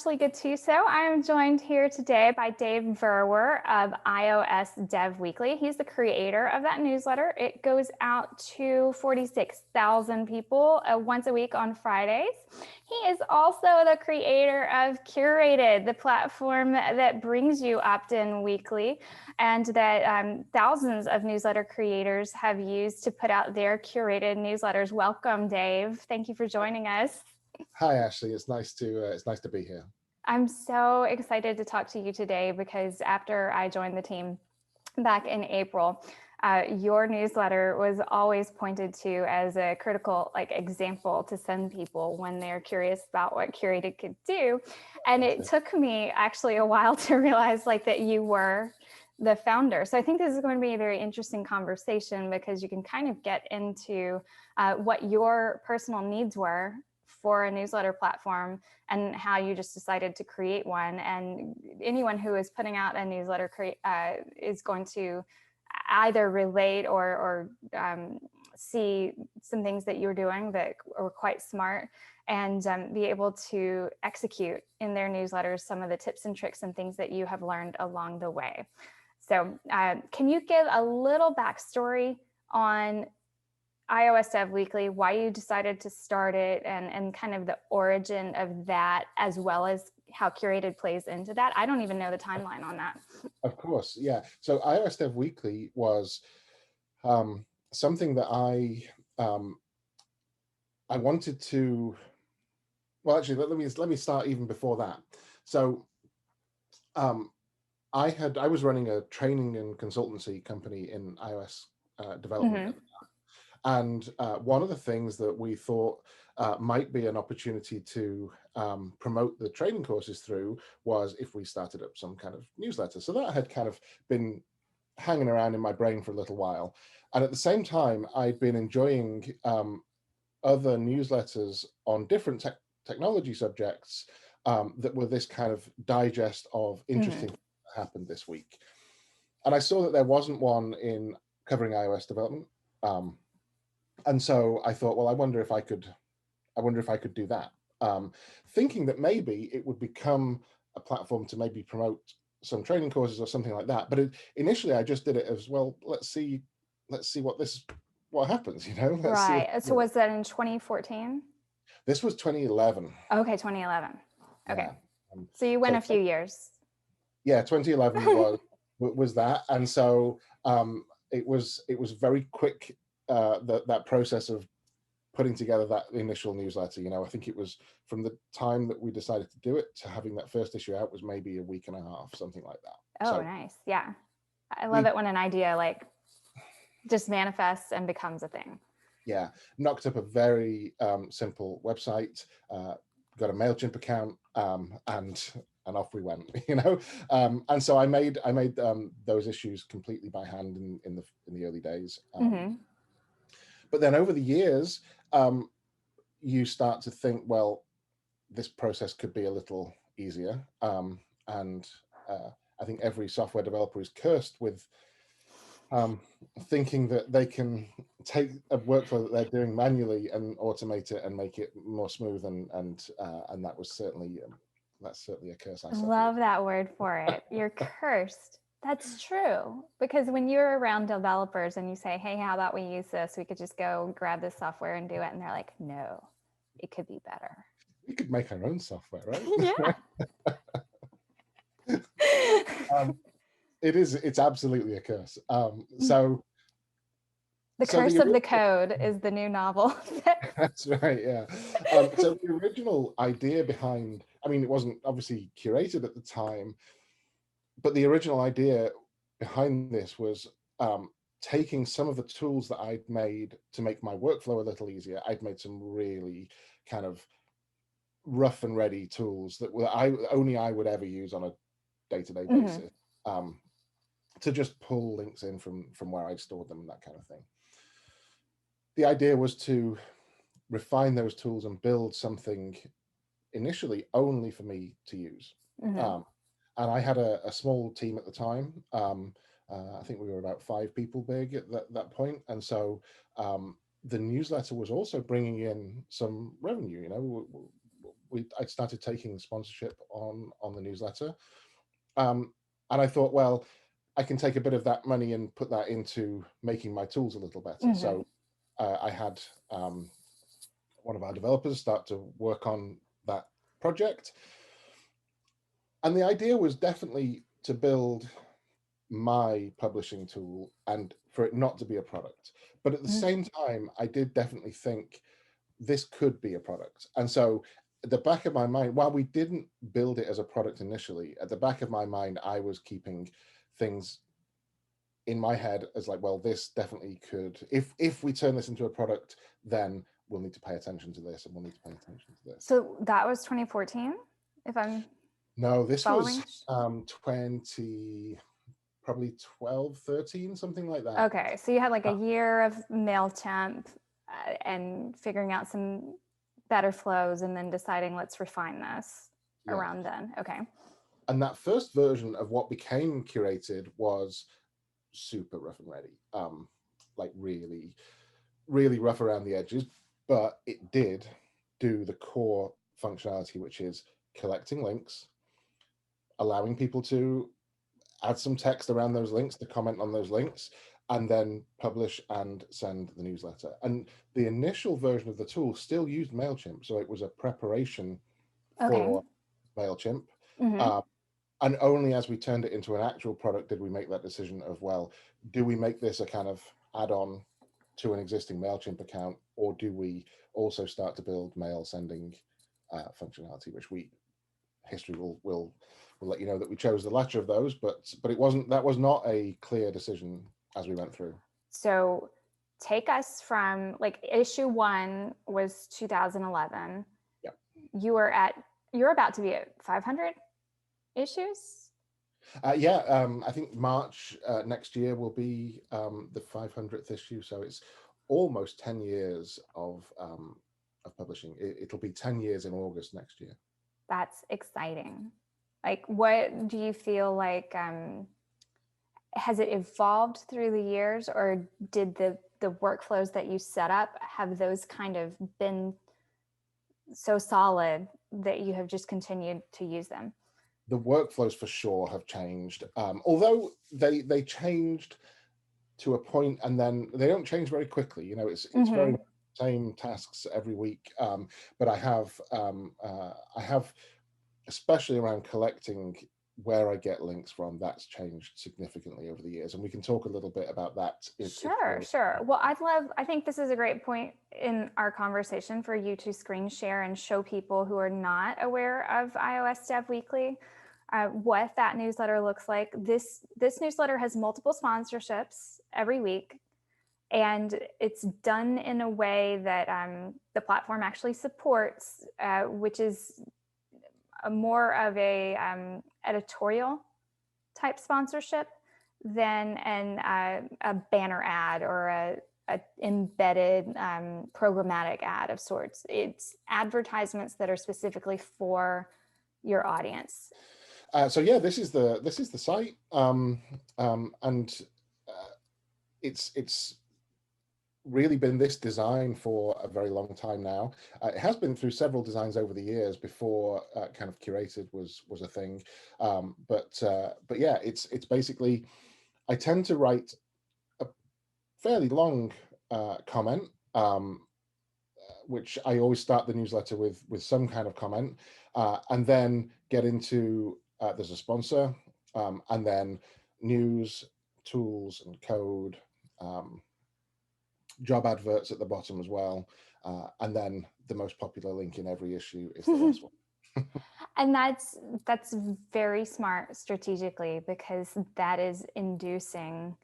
Ashley Gattuso. I am joined here today by Dave Verwer of iOS Dev Weekly. He's the creator of that newsletter. It goes out to 46,000 people once a week on Fridays. He is also the creator of Curated, the platform that brings you opt-in weekly and that thousands of newsletter creators have used to put out their curated newsletters. Welcome, Dave. Thank you for joining us. Hi, Ashley. It's nice to be here. I'm so excited to talk to you today because after I joined the team back in April, your newsletter was always pointed to as a critical example to send people when they're curious about what Curated could do. And it took me actually a while to realize that you were the founder. So I think this is going to be a very interesting conversation because you can kind of get into what your personal needs were for a newsletter platform and how you just decided to create one. And anyone who is putting out a newsletter is going to either relate or see some things that you're doing that are quite smart and be able to execute in their newsletters some of the tips and tricks and things that you have learned along the way. So can you give a little backstory on iOS Dev Weekly, why you decided to start it and kind of the origin of that, as well as how Curated plays into that? I don't even know the timeline on that. Of course, yeah. So iOS Dev Weekly was something that I wanted to. Well, actually, let me start even before that. So I was running a training and consultancy company in iOS development. And one of the things that we thought might be an opportunity to promote the training courses through was if we started up some kind of newsletter. So that had kind of been hanging around in my brain for a little while. And at the same time, I'd been enjoying other newsletters on different technology subjects that were this kind of digest of interesting things that happened this week. And I saw that there wasn't one in covering iOS development. And so I thought, well, I wonder if I could do that, thinking that maybe it would become a platform to maybe promote some training courses or something like that. But initially, I just did it as well. Let's see what happens. Right. So was that in 2014? This was 2011. Okay, 2011. Okay. Yeah. So you went a few years. Yeah, 2011 was that, and so it was very quick. That process of putting together that initial newsletter, I think it was from the time that we decided to do it to having that first issue out was maybe a week and a half, something like that. Oh, so, nice. Yeah. I love it when an idea just manifests and becomes a thing. Yeah. Knocked up a very simple website, got a MailChimp account, and off we went, and so I made those issues completely by hand in the early days. But then over the years, you start to think, well, this process could be a little easier. And I think every software developer is cursed with thinking that they can take a workflow that they're doing manually and automate it and make it more smooth. And that was certainly a curse. I love that word for it. You're cursed. That's true, because when you're around developers and you say, hey, how about we use this? We could just go grab this software and do it. And they're like, no, it could be better. We could make our own software, right? Yeah. It's absolutely a curse. So The Curse of the Code is the new novel. That's right, yeah. So the original idea behind, it wasn't obviously curated at the time, but the original idea behind this was taking some of the tools that I'd made to make my workflow a little easier. I'd made some really kind of rough and ready tools that only I would ever use on a day-to-day basis, to just pull links in from where I'd stored them and that kind of thing. The idea was to refine those tools and build something initially only for me to use. And I had a small team at the time. I think we were about 5 people big at that point. And so the newsletter was also bringing in some revenue. I started taking sponsorship on the newsletter, and I thought, well, I can take a bit of that money and put that into making my tools a little better. Hmm. So I had one of our developers start to work on that project, and the idea was definitely to build my publishing tool and for it not to be a product. But at the Hmm. same time, I did definitely think this could be a product. And so at the back of my mind, while we didn't build it as a product initially, at the back of my mind, I was keeping things in my head as like, well, this definitely could, if we turn this into a product, then we'll need to pay attention to this and we'll need to pay attention to this. So that was 2014, if I'm No, this was following. 20, probably 12, 13, something like that. Okay, so you had like a year of MailChimp and figuring out some better flows and then deciding let's refine this Yeah. around then. Okay. And that first version of what became Curated was super rough and ready, like really, really rough around the edges, but it did do the core functionality, which is collecting links, allowing people to add some text around those links, to comment on those links, and then publish and send the newsletter. And the initial version of the tool still used MailChimp, so it was a preparation Okay. for MailChimp. Mm-hmm. And only as we turned it into an actual product did we make that decision of, well, do we make this a kind of add-on to an existing MailChimp account, or do we also start to build mail sending functionality, which history will let you know that we chose the latter of those, but that was not a clear decision as we went through. So take us from like issue 1 was 2011. Yeah. You're about to be at 500 issues. I think March next year will be the 500th issue, so it's almost 10 years of publishing. It'll be 10 years in August next year. That's exciting. Like, what do you feel like? Has it evolved through the years, or did the workflows that you set up, have those kind of been so solid that you have just continued to use them? The workflows for sure have changed, although they changed to a point, and then they don't change very quickly. You know, it's Mm-hmm. very same tasks every week. But I have especially around collecting where I get links from, that's changed significantly over the years, and we can talk a little bit about that. Sure. Well, I think this is a great point in our conversation for you to screen share and show people who are not aware of iOS Dev Weekly what that newsletter looks like. This newsletter has multiple sponsorships every week, and it's done in a way that the platform actually supports, which is more of a editorial type sponsorship than a banner ad or a embedded programmatic ad of sorts. It's advertisements that are specifically for your audience. So yeah, this is the site, and it's really been this design for a very long time now. It has been through several designs over the years before kind of Curated was a thing, but yeah, it's basically, I tend to write a fairly long comment, which I always start the newsletter with some kind of comment, and then get into there's a sponsor, and then news, tools, and code. Job adverts at the bottom as well, and then the most popular link in every issue is the last one. And that's very smart strategically, because that is inducing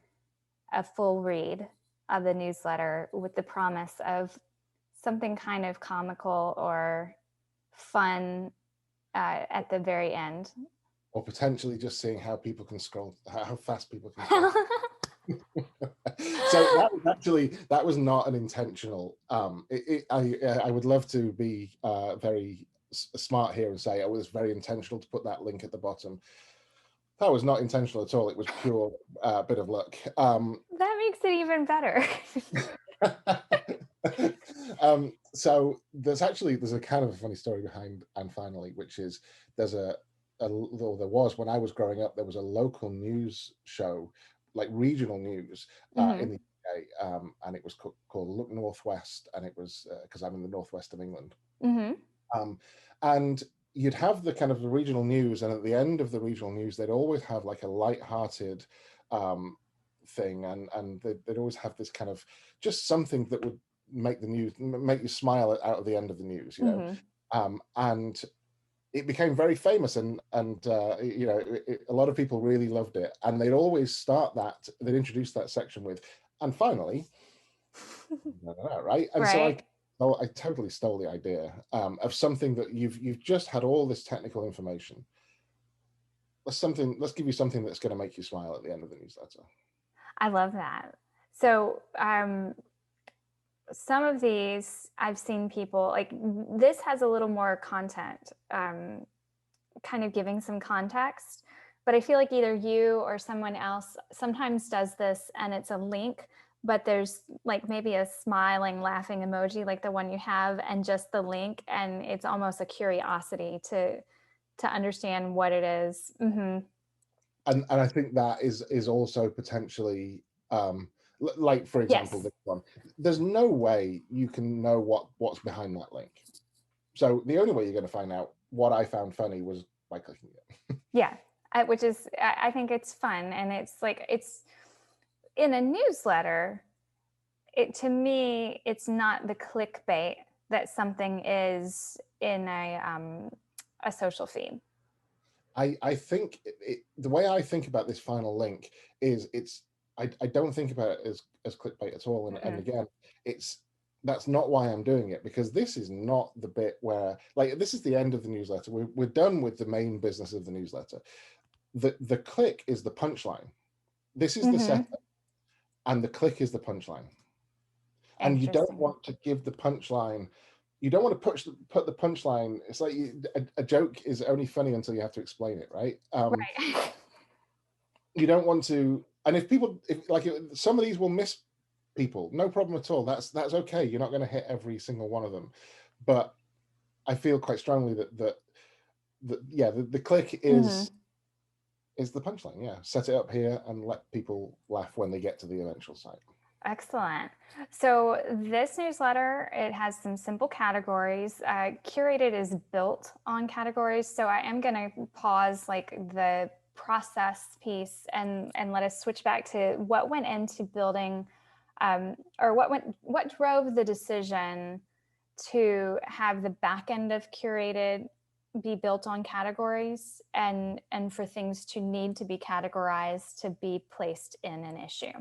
a full read of the newsletter with the promise of something kind of comical or fun at the very end, or potentially just seeing how people can scroll, how fast people can scroll. So that was not an intentional. I would love to be very smart here and say it was very intentional to put that link at the bottom. That was not intentional at all. It was pure bit of luck. That makes it even better. So there's a kind of a funny story behind And Finally, which is there's though there was, when I was growing up, there was a local news show, like regional news in the UK, and it was called Look Northwest, and it was because I'm in the northwest of England. And you'd have the kind of the regional news, and at the end of the regional news, they'd always have like a light-hearted thing, and they'd always have this kind of just something that would make the news, make you smile out of the end of the news, you know. And it became very famous, and you know, a lot of people really loved it, and they'd always start that, they'd introduce that section with, and finally, right? And Right. so I totally stole the idea of something that you've just had all this technical information. Let's give you something that's going to make you smile at the end of the newsletter. I love that. So some of these I've seen people like, this has a little more content, kind of giving some context, but I feel like either you or someone else sometimes does this and it's a link, but there's like maybe a smiling, laughing emoji like the one you have, and just the link, and it's almost a curiosity to understand what it is. And I think that is also potentially like, for example, Yes. this one, there's no way you can know what's behind that link. So the only way you're going to find out what I found funny was by clicking it. Yeah. Which is, I think it's fun, and it's like, it's in a newsletter, to me, it's not the clickbait that something is in a social feed. I think the way I think about this final link is I don't think about it as clickbait at all. And again, that's not why I'm doing it, because this is not the bit where, like, this is the end of the newsletter. We're done with the main business of the newsletter. The click is the punchline. This is the setup, and the click is the punchline. And you don't want to give the punchline. You don't want to put the punchline. It's like a joke is only funny until you have to explain it, right? Right. You don't want to. And if some of these will miss people, no problem at all. That's okay. You're not going to hit every single one of them. But I feel quite strongly that the click is the punchline. Yeah, set it up here and let people laugh when they get to the eventual site. Excellent. So this newsletter, it has some simple categories. Curated is built on categories. So I am going to pause like the process piece and let us switch back to what went into building, or what drove the decision to have the back end of Curated be built on categories, and for things to need to be categorized to be placed in an issue.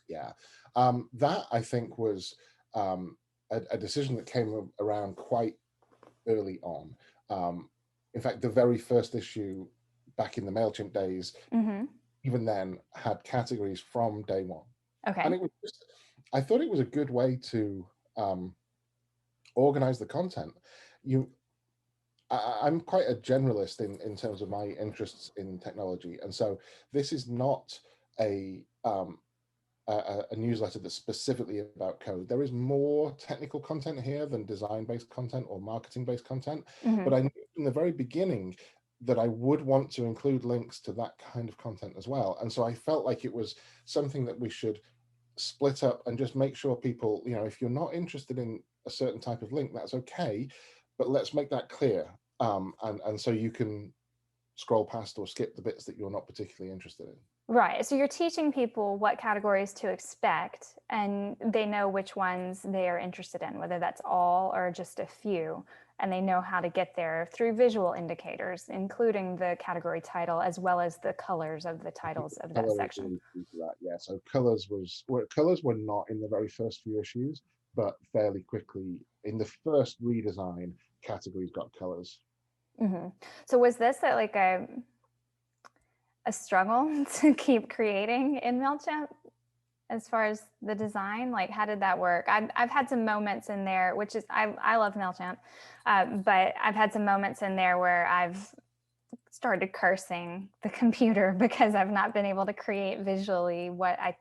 Yeah, that I think was a decision that came around quite early on. In fact, the very first issue back in the MailChimp days, even then, had categories from day one. Okay. And it was I thought it was a good way to organize the content. I'm quite a generalist in terms of my interests in technology, and so this is not a newsletter that's specifically about code. There is more technical content here than design-based content or marketing-based content, but I knew from the very beginning that I would want to include links to that kind of content as well. And so I felt like it was something that we should split up and just make sure people, if you're not interested in a certain type of link, that's okay, but let's make that clear. And so you can scroll past or skip the bits that you're not particularly interested in. Right. So you're teaching people what categories to expect, and they know which ones they are interested in, whether that's all or just a few, and they know how to get there through visual indicators, including the category title, as well as the colors of the titles of that section. Yeah. So colors were not in the very first few issues, but fairly quickly in the first redesign, categories got colors. So was this like a struggle to keep creating in MailChimp as far as the design? Like, how did that work? I've had some moments in there, which is, I love MailChimp, but I've had some moments in there where I've started cursing the computer because I've not been able to create visually what I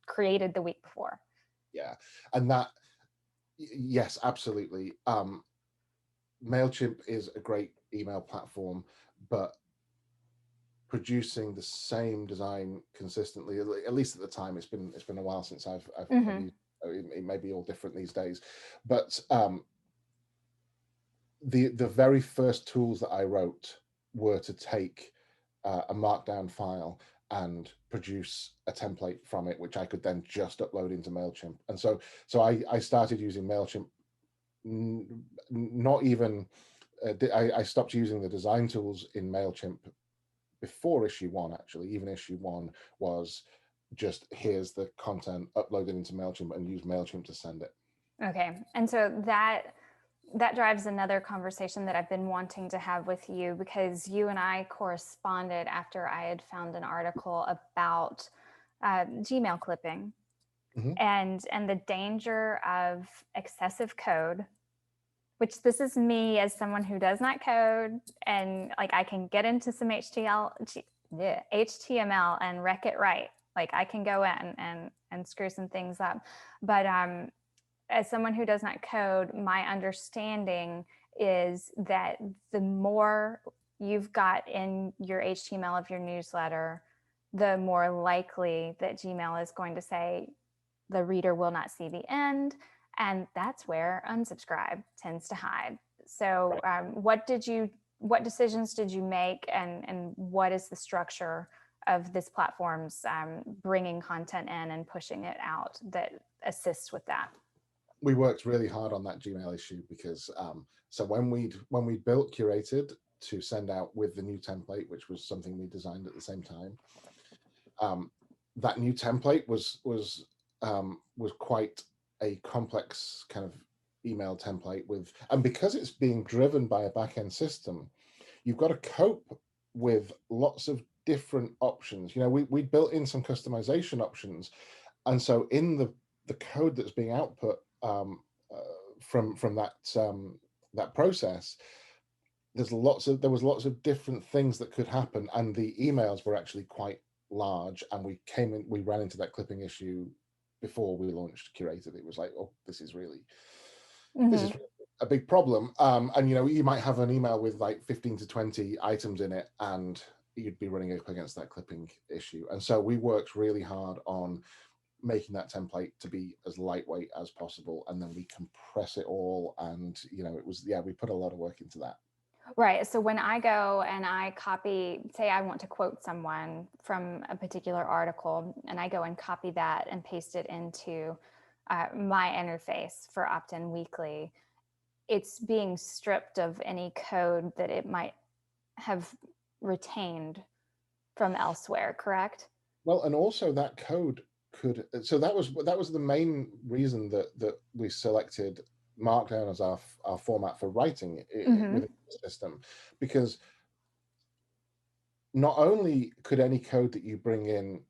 created the week before. Yeah. And that, Yes, absolutely. MailChimp is a great email platform, but producing the same design consistently, at least at the time, it's been a while since I've Hmm. used it may be all different these days, but the very first tools that I wrote were to take a markdown file and produce a template from it, which I could then just upload into MailChimp. And so I started using MailChimp, not even I stopped using the design tools in MailChimp before issue one. Actually, even issue one was just, here's the content, upload it into MailChimp and use MailChimp to send it. Okay. And so that drives another conversation that I've been wanting to have with you, because you and I corresponded after I had found an article about Gmail clipping Mhm. and the danger of excessive code, which this is me as someone who does not code, and like I can get into some HTML and wreck it right. Like I can go in and screw some things up, but as someone who does not code, my understanding is that the more you've got in your HTML of your newsletter, the more likely that Gmail is going to say the reader will not see the end. And that's where unsubscribe tends to hide. So, Right. what decisions did you make, and what is the structure of this platform's bringing content in and pushing it out that assists with that? We worked really hard on that Gmail issue because so when we built Curated to send out with the new template, which was something we designed at the same time, that new template was quite a complex kind of email template with, and because it's being driven by a back-end system, you've got to cope with lots of different options. You know, we built in some customization options, and so in the code that's being output from that process, there was lots of different things that could happen, and the emails were actually quite large, and we ran into that clipping issue before we launched Curated. It was like, oh, this is Mm-hmm. a big problem. And you know, you might have an email with like 15 to 20 items in it, and you'd be running up against that clipping issue. And so we worked really hard on making that template to be as lightweight as possible, and then we compress it all. And you know, we put a lot of work into that. Right. So when I go and I copy, say I want to quote someone from a particular article, and I go and copy that and paste it into my interface for Opt-in Weekly, it's being stripped of any code that it might have retained from elsewhere, correct? Well, and also that code could, so that was the main reason that we selected Markdown as our format for writing Mm-hmm. within the system, because not only could any code that you bring in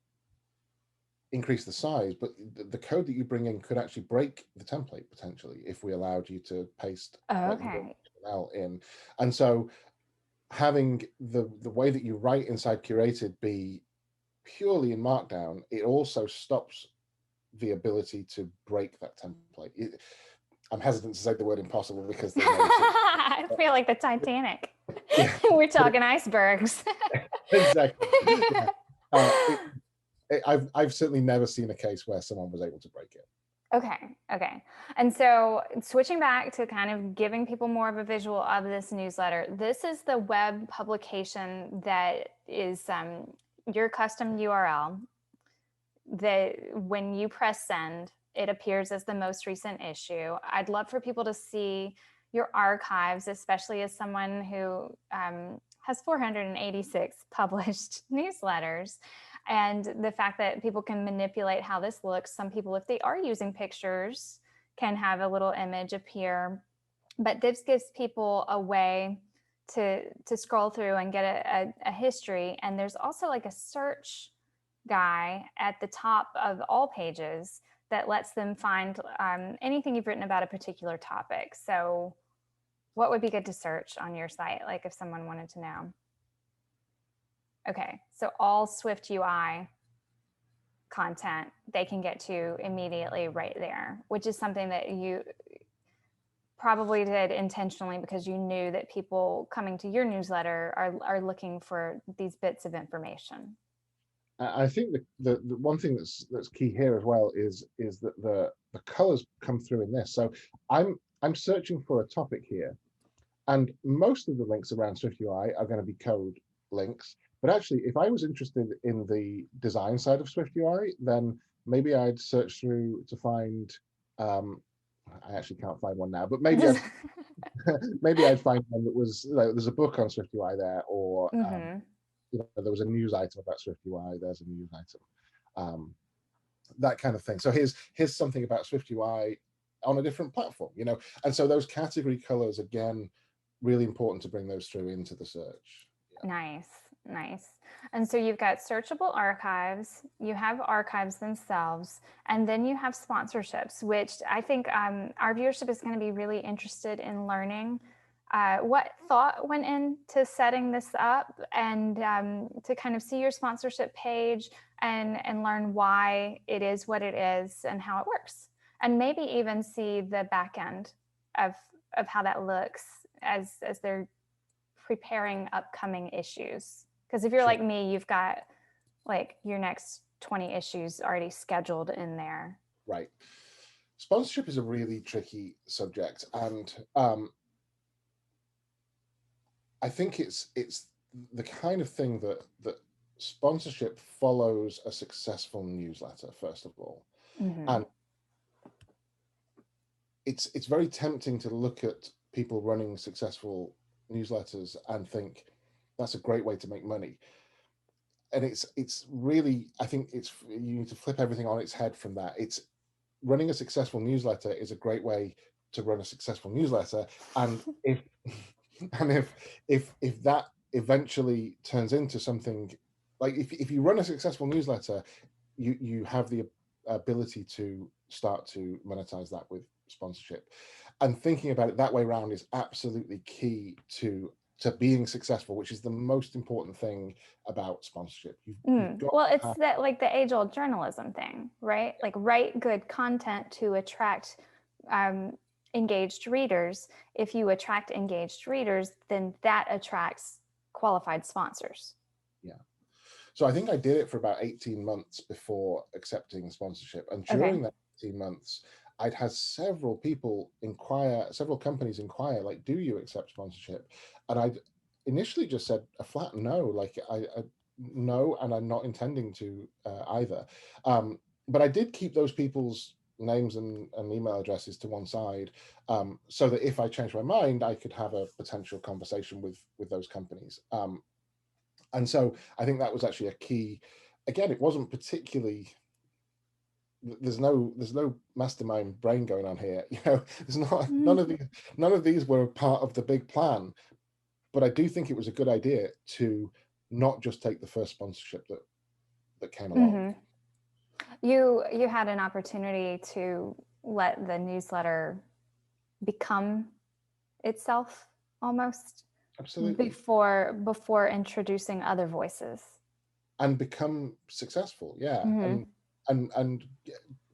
increase the size, but the code that you bring in could actually break the template potentially if we allowed you to paste like more Okay. HTML in. And so having the way that you write inside Curated be purely in Markdown, it also stops the ability to break that template. I'm hesitant to say the word impossible because there's no material. I feel like the Titanic. Yeah, We're but talking icebergs. exactly. Yeah. I've certainly never seen a case where someone was able to break it. Okay. Okay. And so switching back to kind of giving people more of a visual of this newsletter, this is the web publication that is your custom URL that when you press send, it appears as the most recent issue. I'd love for people to see your archives, especially as someone who has 486 published newsletters. And the fact that people can manipulate how this looks. Some people, if they are using pictures, can have a little image appear. But this gives people a way to scroll through and get a history. And there's also like a search guy at the top of all pages that lets them find anything you've written about a particular topic. So, what would be good to search on your site, like if someone wanted to know? Okay, so all Swift UI content they can get to immediately right there, which is something that probably did intentionally because you knew that people coming to your newsletter are looking for these bits of information. I think the one thing that's key here as well is that the colors come through in this. So I'm searching for a topic here, and most of the links around SwiftUI are going to be code links. But actually, if I was interested in the design side of SwiftUI, then maybe I'd search through to find. I actually can't find one now, but maybe maybe I'd find one that was like there's a book on SwiftUI there, or Mm-hmm. there was a news item about SwiftUI. There's a news item, that kind of thing. So here's something about SwiftUI on a different platform, and so those category colors again, really important to bring those through into the search. Nice, nice. And so you've got searchable archives, you have archives themselves, and then you have sponsorships, which I think our viewership is going to be really interested in learning what thought went into setting this up, and to kind of see your sponsorship page and learn why it is what it is and how it works. And maybe even see the back end of how that looks as they're preparing upcoming issues. Because if you're Sure. like me, you've got like your next 20 issues already scheduled in there. Right. Sponsorship is a really tricky subject, and I think it's the kind of thing that sponsorship follows a successful newsletter, first of all. Mm-hmm. And it's very tempting to look at people running successful newsletters and think that's a great way to make money. And it's really, I think you need to flip everything on its head from that. It's running a successful newsletter is a great way to run a successful newsletter. And if if that eventually turns into something like if you run a successful newsletter, you have the ability to start to monetize that with sponsorship. And thinking about it that way around is absolutely key to being successful, which is the most important thing about sponsorship. You've got Well, to it's have, that like the age-old journalism thing, right? Like write good content to attract engaged readers. If you attract engaged readers, then that attracts qualified sponsors. yeah. So I think I did it for about 18 months before accepting sponsorship. And Okay. during that 18 months, I'd had several companies inquire, like, do you accept sponsorship? And I'd initially just said a flat no, like I no, and I'm not intending to either. But I did keep those people's names and email addresses to one side, so that if I changed my mind, I could have a potential conversation with those companies. And so I think that was actually a key. Again, it wasn't particularly. There's no mastermind brain going on here. There's not none of these were part of the big plan. But I do think it was a good idea to not just take the first sponsorship that came along. Mm-hmm. You had an opportunity to let the newsletter become itself almost Absolutely. before introducing other voices. And become successful, yeah. Mm-hmm. And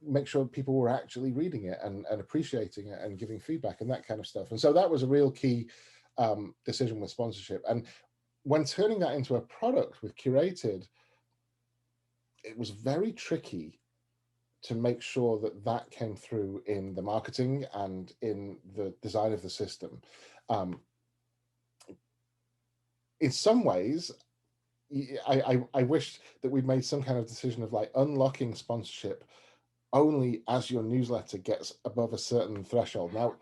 make sure people were actually reading it and appreciating it and giving feedback and that kind of stuff. And so that was a real key decision with sponsorship. And when turning that into a product with Curated, it was very tricky to make sure that came through in the marketing and in the design of the system. In some ways, I wish that we'd made some kind of decision of like unlocking sponsorship only as your newsletter gets above a certain threshold. Now,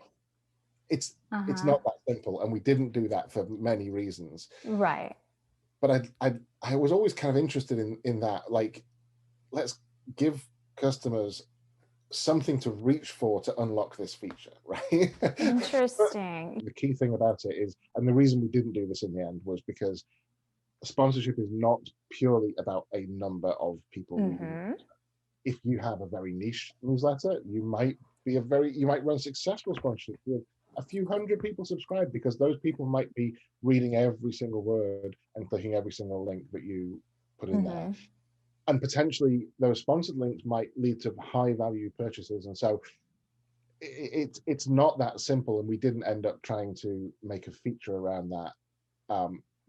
it's not that simple, and we didn't do that for many reasons. Right. But I was always kind of interested in that. Like, let's give customers something to reach for to unlock this feature, right? Interesting. The key thing about it is, and the reason we didn't do this in the end was because sponsorship is not purely about a number of people reading. If you have a very niche newsletter, you might run successful sponsorship with a few hundred people subscribed, because those people might be reading every single word and clicking every single link that you put in there. And potentially those sponsored links might lead to high value purchases. And so it's not that simple, and we didn't end up trying to make a feature around that.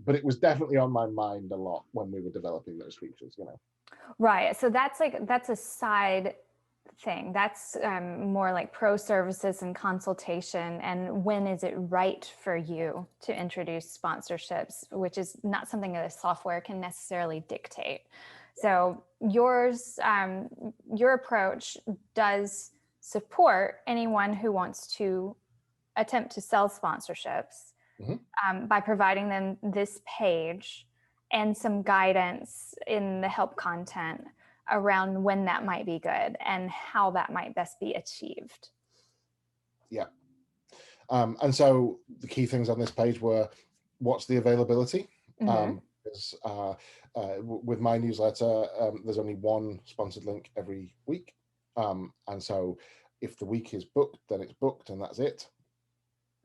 But it was definitely on my mind a lot when we were developing those features, you know. Right. So that's a side thing. That's more like pro services and consultation. And when is it right for you to introduce sponsorships, which is not something that a software can necessarily dictate. So yours, your approach does support anyone who wants to attempt to sell sponsorships by providing them this page and some guidance in the help content around when that might be good and how that might best be achieved. Yeah. And so the key things on this page were, what's the availability? Because with my newsletter, there's only one sponsored link every week. And so if the week is booked, then it's booked and that's it.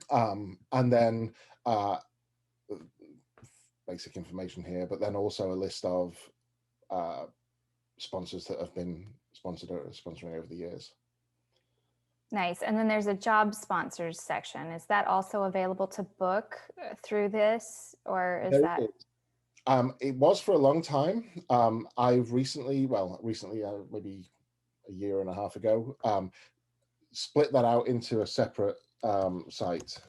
And then basic information here, but then also a list of sponsors that have been sponsoring over the years. Nice. And then there's a job sponsors section. Is that also available to book through this, or is that? It was for a long time. I've recently, maybe a year and a half ago, split that out into a separate site.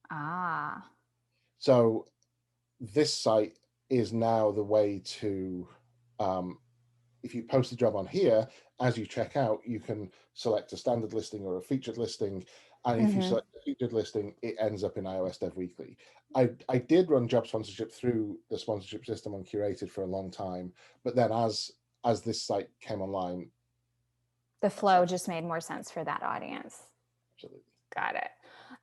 Ah. So this site is now the way to, if you post a job on here, as you check out, you can select a standard listing or a featured listing. And if you select a featured listing, it ends up in iOS Dev Weekly. I did run job sponsorship through the sponsorship system on Curated for a long time, but then as this site came online, the flow just made more sense for that audience. Absolutely. Got it.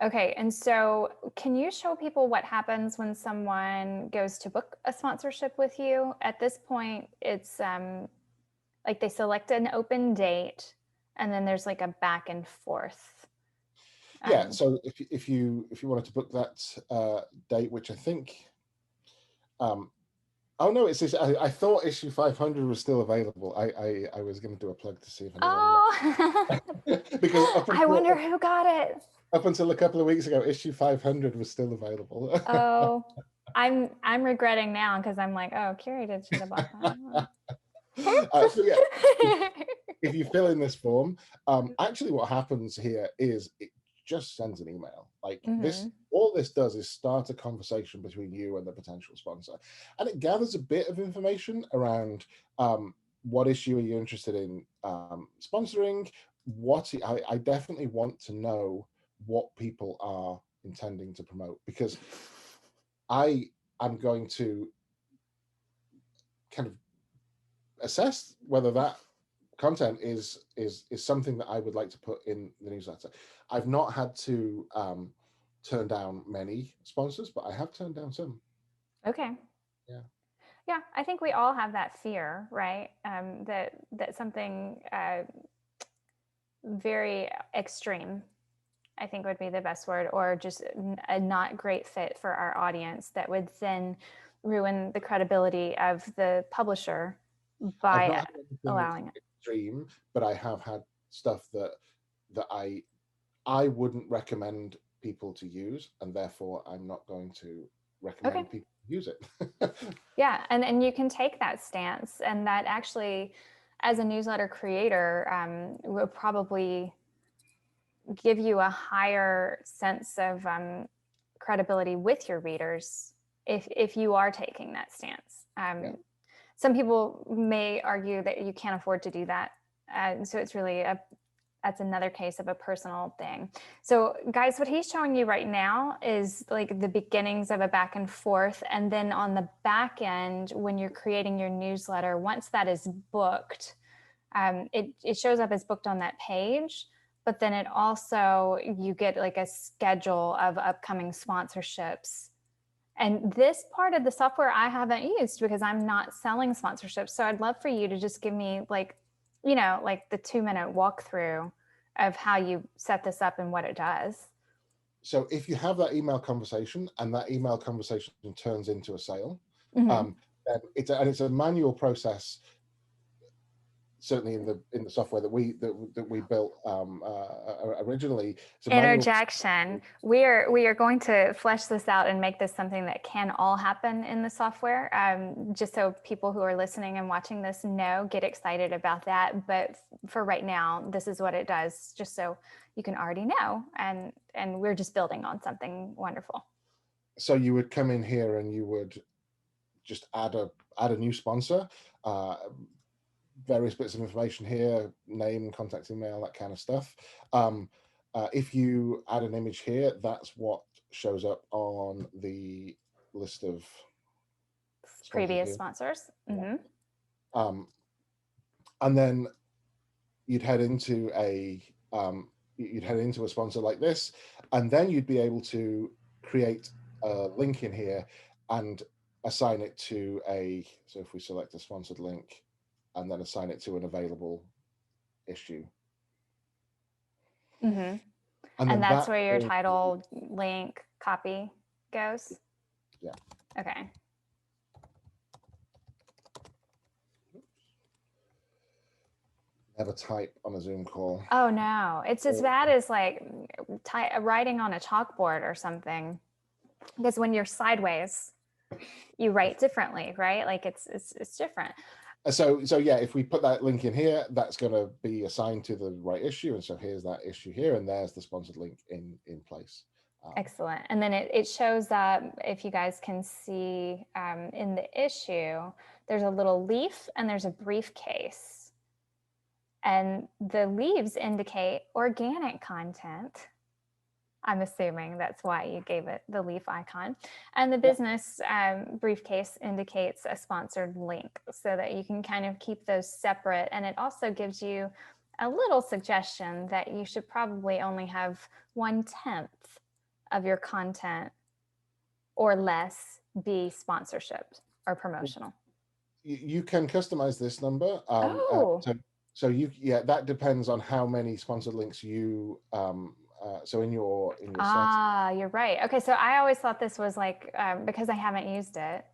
Okay, and so can you show people what happens when someone goes to book a sponsorship with you? At this point, it's like they select an open date, and then there's like a back and forth. Yeah. So if you wanted to book that date, which I think, oh no, it's this. I thought issue 500 was still available. I was going to do a plug to see if anyone. Oh, because I wonder who got it. Up until a couple of weeks ago, issue 500 was still available. Oh, I'm regretting now because I'm like, oh, Curated should have bought that. So yeah, if you fill in this form, actually what happens here is it just sends an email. Like this, all this does is start a conversation between you and the potential sponsor, and it gathers a bit of information around what issue are you interested in sponsoring. I definitely want to know what people are intending to promote, because I am going to kind of assess whether that content is something that I would like to put in the newsletter. I've not had to turn down many sponsors, but I have turned down some. Okay. Yeah, I think we all have that fear, right? That something very extreme, I think would be the best word, or just a not great fit for our audience that would then ruin the credibility of the publisher by allowing it. Extreme, but I have had stuff that I wouldn't recommend people to use, and therefore I'm not going to recommend people use it. Yeah, and you can take that stance, and that actually, as a newsletter creator, will probably give you a higher sense of credibility with your readers if you are taking that stance. Some people may argue that you can't afford to do that. So it's really that's another case of a personal thing. So guys, what he's showing you right now is like the beginnings of a back and forth. And then on the back end, when you're creating your newsletter, once that is booked, it shows up as booked on that page. But then it also, you get like a schedule of upcoming sponsorships. And this part of the software I haven't used because I'm not selling sponsorships. So I'd love for you to just give me like the 2-minute walkthrough of how you set this up and what it does. So if you have that email conversation and that email conversation turns into a sale, then it's a manual process certainly in the software that we built originally. So Interjection. We are going to flesh this out and make this something that can all happen in the software. Just so people who are listening and watching this know, get excited about that. But for right now, this is what it does, just so you can already know. And we're just building on something wonderful. So you would come in here and you would just add a new sponsor, various bits of information here, name, contact email, that kind of stuff. If you add an image here, that's what shows up on the list of previous sponsors. And then you'd head into a sponsor like this, and then you'd be able to create a link in here and assign it to so if we select a sponsored link and then assign it to an available issue. And that's where your title, link, copy goes? Yeah. Okay. Never type on a Zoom call. Oh no, it's as bad as like writing on a chalkboard or something. Because when you're sideways, you write differently, right? Like it's different. So yeah, if we put that link in here, that's going to be assigned to the right issue, and so here's that issue here, and there's the sponsored link in place. Excellent. And then it shows up, if you guys can see in the issue, there's a little leaf and there's a briefcase. And the leaves indicate organic content. I'm assuming that's why you gave it the leaf icon. And the business briefcase indicates a sponsored link so that you can kind of keep those separate. And it also gives you a little suggestion that you should probably only have 1/10 of your content or less be sponsorship or promotional. You can customize this number. So that depends on how many sponsored links you so in your settings. You're right. Okay, so I always thought this was like because I haven't used it,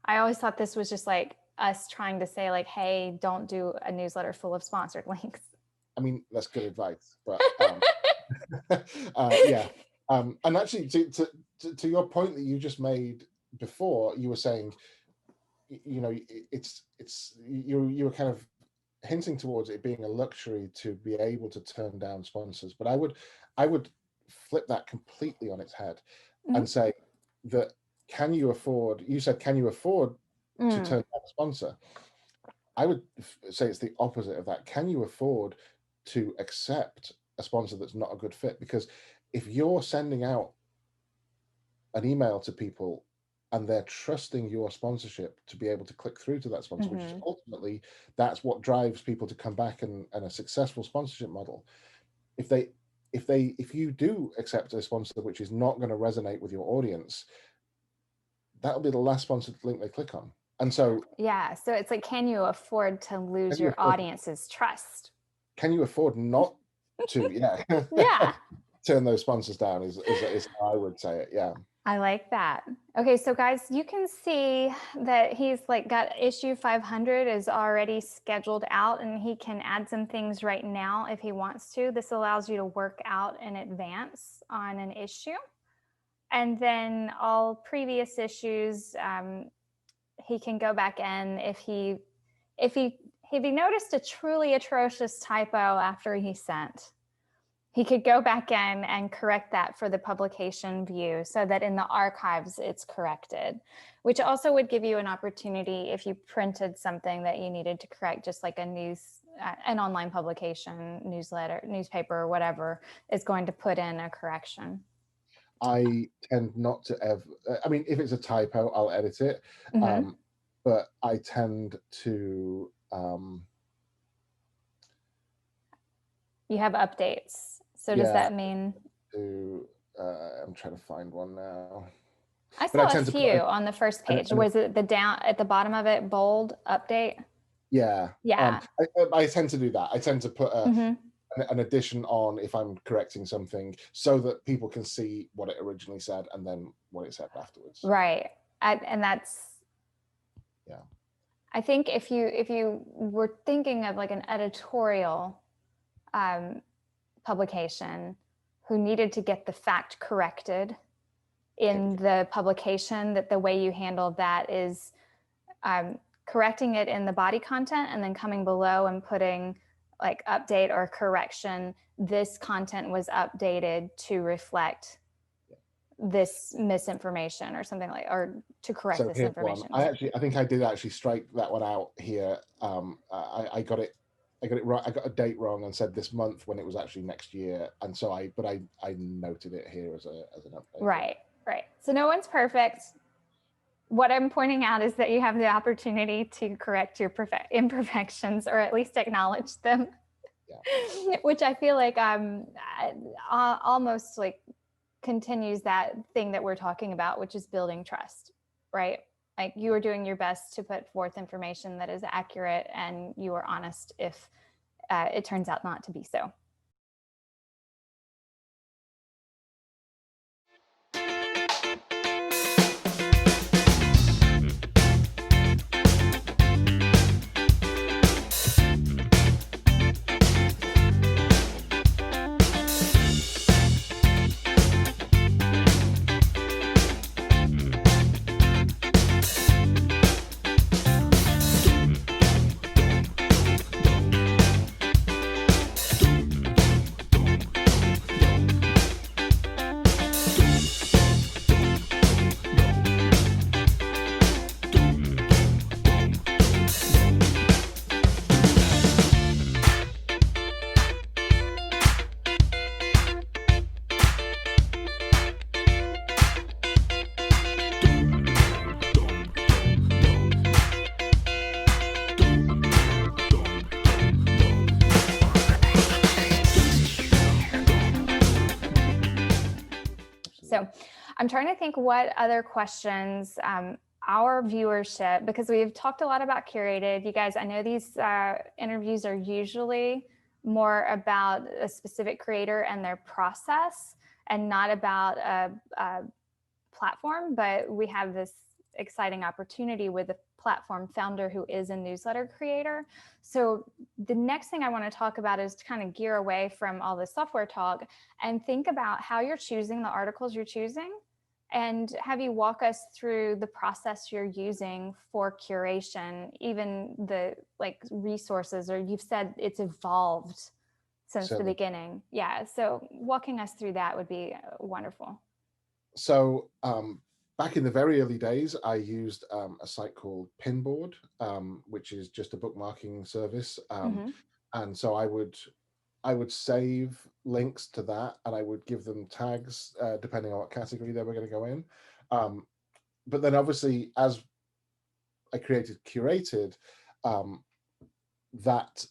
I always thought this was just like us trying to say like, hey, don't do a newsletter full of sponsored links. I mean, that's good advice, but yeah. And actually, to your point that you just made before, you were saying, you know, you were kind of hinting towards it being a luxury to be able to turn down sponsors, but I would flip that completely on its head and say that you said can you afford to turn down a sponsor? I would say it's the opposite of that. Can you afford to accept a sponsor that's not a good fit? Because if you're sending out an email to people and they're trusting your sponsorship to be able to click through to that sponsor, which is ultimately, that's what drives people to come back and a successful sponsorship model. If you do accept a sponsor which is not going to resonate with your audience, that'll be the last sponsored link they click on. And so so it's like, can you afford to lose your audience's trust? Can you afford not to turn those sponsors down is how I would say it. Yeah, I like that. Okay, so guys, you can see that he's like got issue 500 is already scheduled out, and he can add some things right now if he wants to. This allows you to work out in advance on an issue. And then all previous issues, he can go back in if he noticed a truly atrocious typo after he sent. He could go back in and correct that for the publication view so that in the archives it's corrected, which also would give you an opportunity if you printed something that you needed to correct, just like an online publication, newsletter, newspaper, or whatever, is going to put in a correction. I tend not to ever, I mean, if it's a typo, I'll edit it. But I tend to... You have updates. So does that mean? I'm trying to find one now. I saw a few on the first page. Was it the down at the bottom of it, bold update? Yeah. Yeah. I tend to do that. I tend to put an addition on if I'm correcting something so that people can see what it originally said and then what it said afterwards. Right. And that's... I think if you were thinking of like an editorial publication who needed to get the fact corrected in the publication, that the way you handle that is correcting it in the body content and then coming below and putting like update or correction. This content was updated to reflect this misinformation or something like, or to correct So this here's one. information. I think I did actually strike that one out here. I got it right. I got a date wrong and said this month when it was actually next year. And so I noted it here as an update. Right. So no one's perfect. What I'm pointing out is that you have the opportunity to correct your imperfections, or at least acknowledge them. Yeah. Which I feel like almost like continues that thing that we're talking about, which is building trust, right? Like you are doing your best to put forth information that is accurate, and you are honest if it turns out not to be so. So I'm trying to think what other questions our viewership, because we've talked a lot about Curated. You guys, I know these interviews are usually more about a specific creator and their process and not about a platform, but we have this exciting opportunity with a platform founder who is a newsletter creator. So the next thing I want to talk about is to kind of gear away from all the software talk and think about how you're choosing the articles you're choosing, and have you walk us through the process you're using for curation, even the like resources, or you've said it's evolved since the beginning. Yeah, so walking us through that would be wonderful. So back in the very early days, I used a site called Pinboard, which is just a bookmarking service. And so I would save links to that, and I would give them tags depending on what category they were going to go in. But then obviously, as I created Curated, that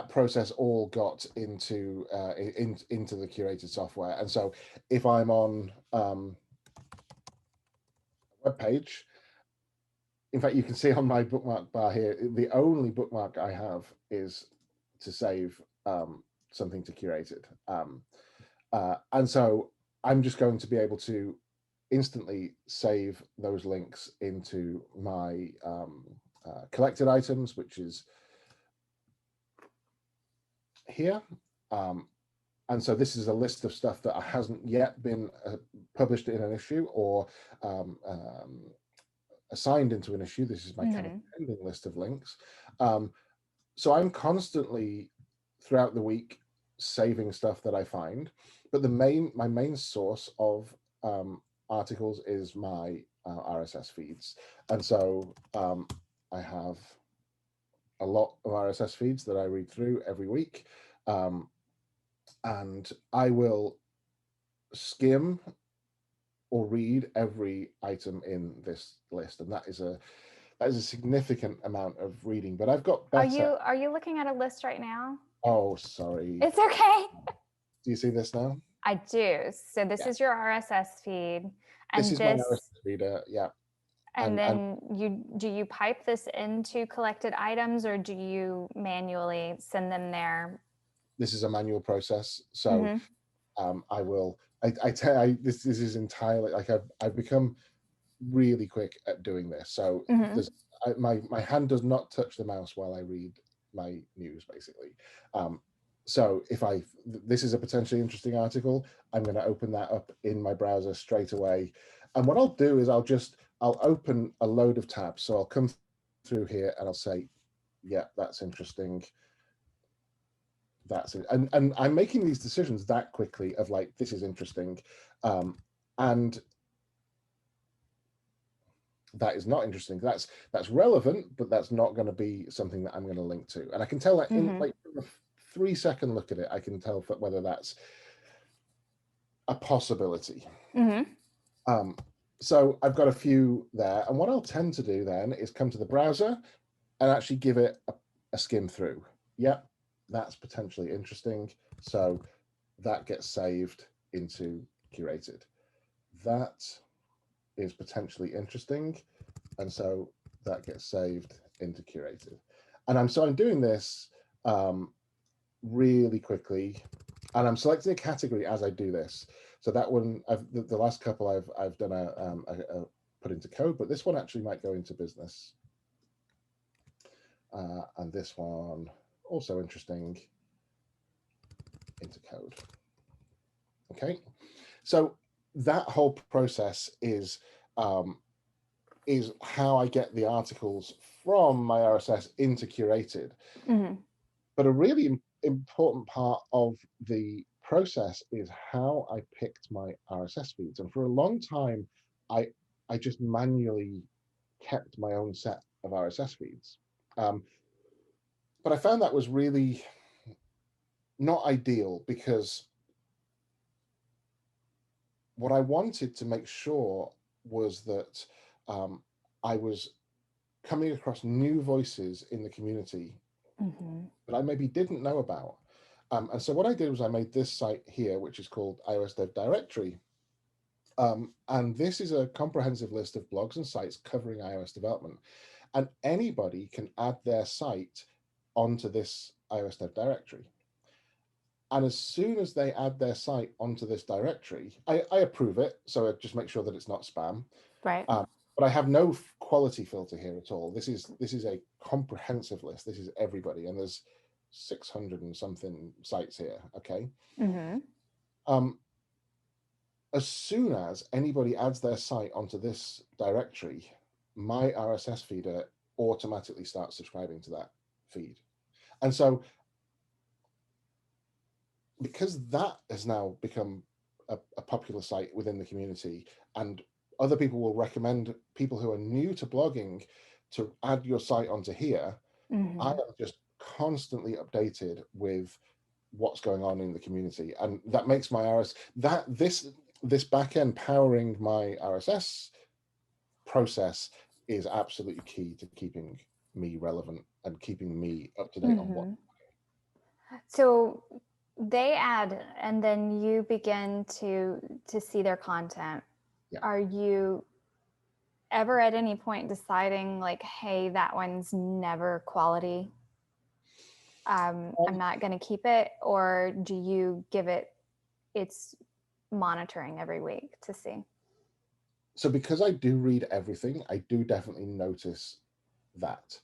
process all got into the Curated software. And so if I'm on a web page, in fact, you can see on my bookmark bar here, the only bookmark I have is to save something to Curated. And so I'm just going to be able to instantly save those links into my collected items, which is here. And so this is a list of stuff that hasn't yet been published in an issue or assigned into an issue. This is my kind of pending list of links. So I'm constantly throughout the week saving stuff that I find, but my main source of articles is my RSS feeds. And so I have a lot of RSS feeds that I read through every week. And I will skim or read every item in this list, and that is a significant amount of reading. But I've got better. Are you looking at a list right now? Oh, sorry. It's okay. Do you see this now? I do. So this is your RSS feed, and this is my RSS reader. Yeah. And then do you pipe this into collected items, or do you manually send them there? This is a manual process. So this is entirely like I've become really quick at doing this. So there's my hand does not touch the mouse while I read my news, basically. So if this is a potentially interesting article, I'm going to open that up in my browser straight away. And what I'll do is I'll open a load of tabs. So I'll come through here and I'll say, yeah, that's interesting. That's it. And I'm making these decisions that quickly of like, this is interesting. And that is not interesting. That's relevant, but that's not going to be something that I'm going to link to. And I can tell that in like a 3-second look at it, I can tell whether that's a possibility. So I've got a few there. And what I'll tend to do then is come to the browser and actually give it a skim through. Yep, that's potentially interesting. So that gets saved into Curated. That is potentially interesting. And so that gets saved into Curated. And I'm doing this really quickly. And I'm selecting a category as I do this. So that one, the last couple I've done a put into code, but this one actually might go into business. And this one, also interesting, into code. Okay, so that whole process is how I get the articles from my RSS into Curated. But a really important part of the process is how I picked my RSS feeds. And for a long time, I just manually kept my own set of RSS feeds. But I found that was really not ideal, because what I wanted to make sure was that I was coming across new voices in the community that I maybe didn't know about. And so what I did was I made this site here, which is called iOS Dev Directory. And this is a comprehensive list of blogs and sites covering iOS development. And anybody can add their site onto this iOS Dev Directory. And as soon as they add their site onto this directory, I approve it. So I just make sure that it's not spam. Right. But I have no quality filter here at all. This is a comprehensive list. This is everybody. And there's 600 and something sites here. Okay. As soon as anybody adds their site onto this directory, my RSS feeder automatically starts subscribing to that feed. And so, because that has now become a popular site within the community, and other people will recommend people who are new to blogging to add your site onto here, I am just constantly updated with what's going on in the community. And that makes my this backend powering my RSS process is absolutely key to keeping me relevant and keeping me up to date on what. So they add, and then you begin to see their content. Yeah. Are you ever at any point deciding like, hey, that one's never quality, I'm not going to keep it? Or do you give it its monitoring every week to see? So because I do read everything, I do definitely notice that.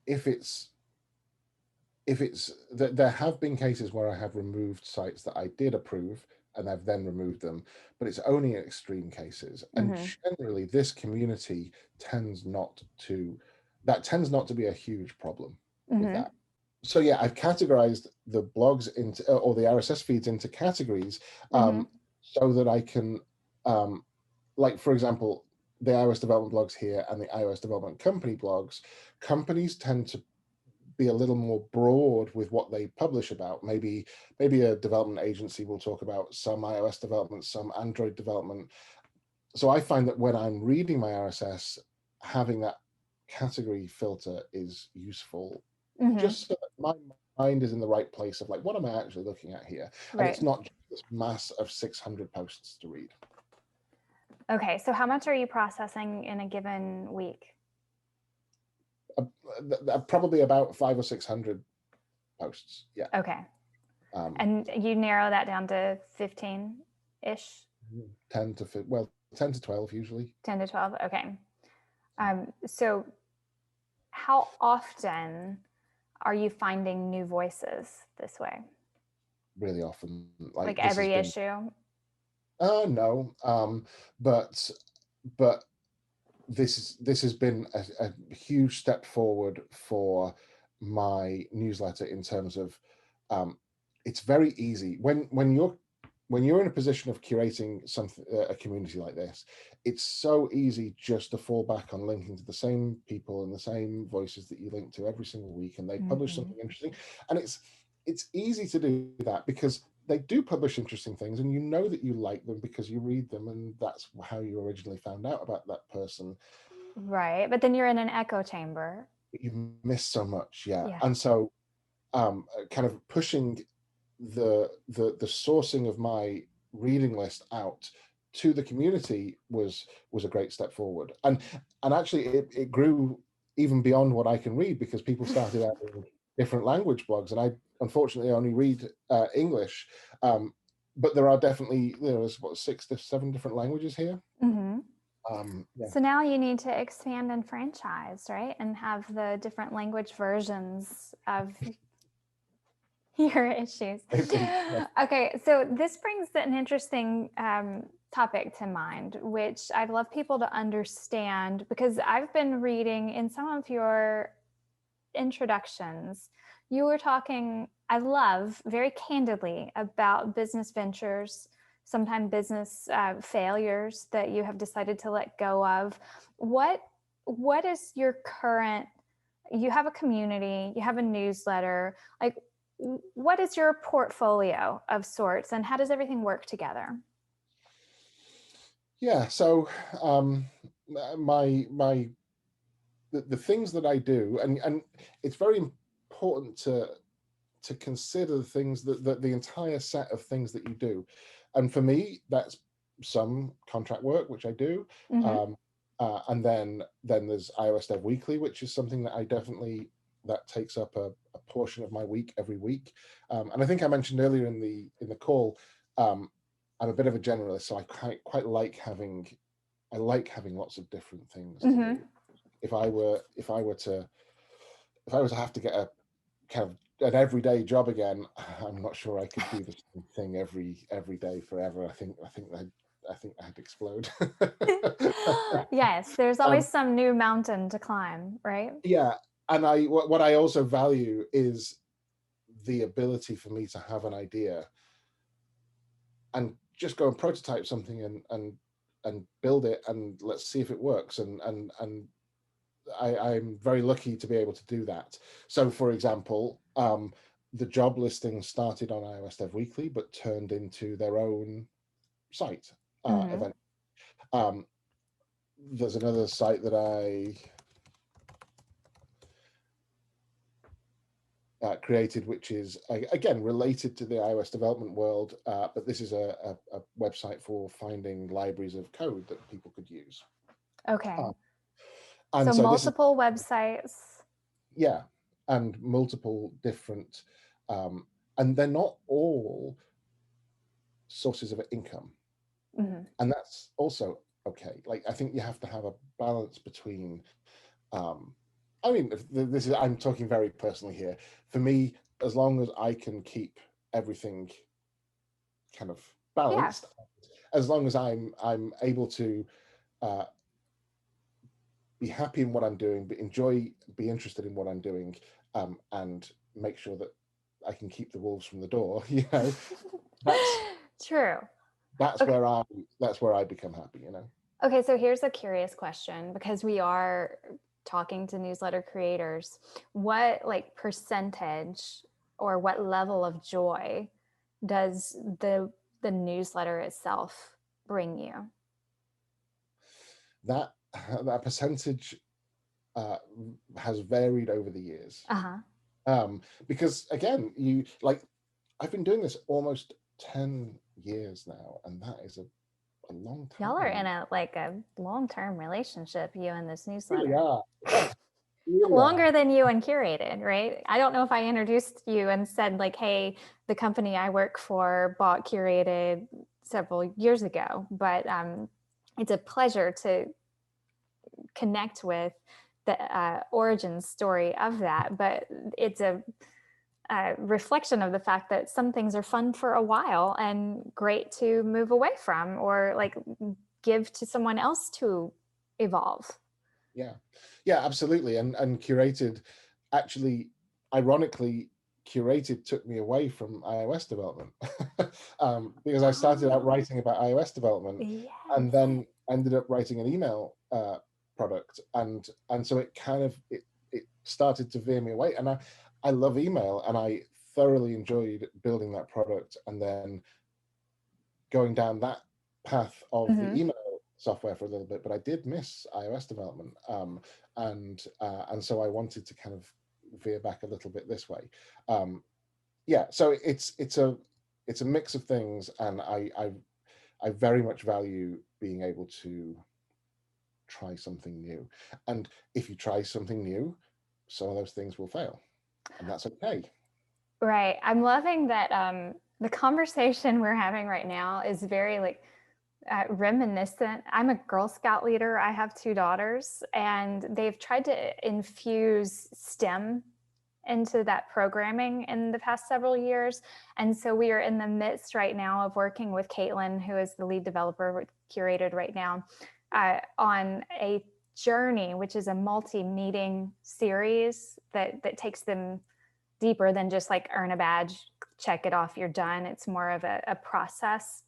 If it's that, there have been cases where I have removed sites that I did approve and I've then removed them, but it's only in extreme cases. And generally this community tends not to be a huge problem with that. So yeah, I've categorized the blogs into, or the RSS feeds into categories, so that I can, like for example, the iOS development blogs here and the iOS development company blogs, companies tend to be a little more broad with what they publish about. Maybe a development agency will talk about some iOS development, some Android development. So I find that when I'm reading my RSS, having that category filter is useful, just so that my mind is in the right place of like, what am I actually looking at here? And it's not just this mass of 600 posts to read. Okay, so how much are you processing in a given week? Probably about 500 or 600 posts. Yeah. Okay. And you narrow that down to 15-ish? 10 to 12 usually. 10 to 12. Okay. So how often are you finding new voices this way? Really often. Like Like this has every been issue? no, but but this has been a huge step forward for my newsletter in terms of um, it's very easy when you're in a position of curating something a community like this. It's so easy just to fall back on linking to the same people and the same voices that you link to every single week, and they publish Mm-hmm. something interesting, and it's easy to do that because they do publish interesting things, and you know that you like them because you read them, and that's how you originally found out about that person. Right. But then you're in an echo chamber. You miss so much, yeah. Yeah. And so kind of pushing the sourcing of my reading list out to the community was a great step forward, and actually it grew even beyond what I can read, because people started adding different language blogs, and I unfortunately only read English, but there are definitely, there's what, 6 to 7 different languages here. Mm-hmm. Yeah. So now you need to expand and franchise, right? And have the different language versions of your issues. Maybe, yeah. Okay, so this brings an interesting topic to mind, which I'd love people to understand, because I've been reading in some of your introductions. You were talking, I love, very candidly about business ventures, sometimes business failures that you have decided to let go of. What is your current? You have a community, you have a newsletter. Like, what is your portfolio of sorts, and how does everything work together? Yeah, so my the things that I do, and it's very important to consider the things that the entire set of things that you do. And for me, that's some contract work, which I do. Mm-hmm. And then there's iOS Dev Weekly, which is something that I definitely, that takes up a portion of my week every week. And I think I mentioned earlier in the call, I'm a bit of a generalist, so I quite like having lots of different things to Mm-hmm. do. If I were to have to get a kind of an everyday job again, I'm not sure I could do the same thing every day forever. I think I'd explode. Yes, there's always um, some new mountain to climb, right? yeah, and what I also value is the ability for me to have an idea and just go and prototype something, and build it, and let's see if it works. And I'm very lucky to be able to do that. So, for example, the job listing started on iOS Dev Weekly, but turned into their own site Mm-hmm. event. Um, there's another site that I created, which is again related to the iOS development world, but this is a website for finding libraries of code that people could use. Okay. Uh, So and so this is, multiple websites. yeah, and multiple different, um, and they're not all sources of income, Mm-hmm. and that's also okay. Like, I think you have to have a balance between, um I mean, this is, I'm talking very personally here. For me, as long as I can keep everything kind of Yeah. balanced, as long as I'm able to uh be happy in what I'm doing, but be interested in what I'm doing, and make sure that I can keep the wolves from the door, that's True. that's Okay. where I that's where I become happy. Okay, so here's a curious question, because we are talking to newsletter creators. What, like, percentage or what level of joy does the newsletter itself bring you? That that percentage uh, has varied over the years, Uh-huh. because again, I've been doing this almost 10 years now, and that is a long Y'all are in time. a long-term relationship, you and this Really newsletter. are. Really are. Longer than you and Curated, right? I don't know if I introduced you and said, like, hey, the company I work for bought Curated several years ago, but it's a pleasure to connect with the origin story of that, but it's a reflection of the fact that some things are fun for a while and great to move away from, or like give to someone else to evolve. Yeah, yeah, absolutely. And Curated, actually, ironically, Curated took me away from iOS development because I started out Oh, writing about iOS development, and yes. then ended up writing an email product, and so it kind of it started to veer me away. And I love email, and I thoroughly enjoyed building that product, and then going down that path of the Hmm. email software for a little bit, but I did miss iOS development, and so I wanted to kind of veer back a little bit this way. Yeah, so it's a mix of things, and I very much value being able to try something new. And if you try something new, some of those things will fail, and that's okay. Right. I'm loving that the conversation we're having right now is very like reminiscent. I'm a Girl Scout leader. I have two daughters, and they've tried to infuse STEM into that programming in the past several years. And so we are in the midst right now of working with Caitlin, who is the lead developer with Curated right now, on a journey, which is a multi-meeting series that takes them deeper than just like earn a badge, check it off, you're done. It's more of a process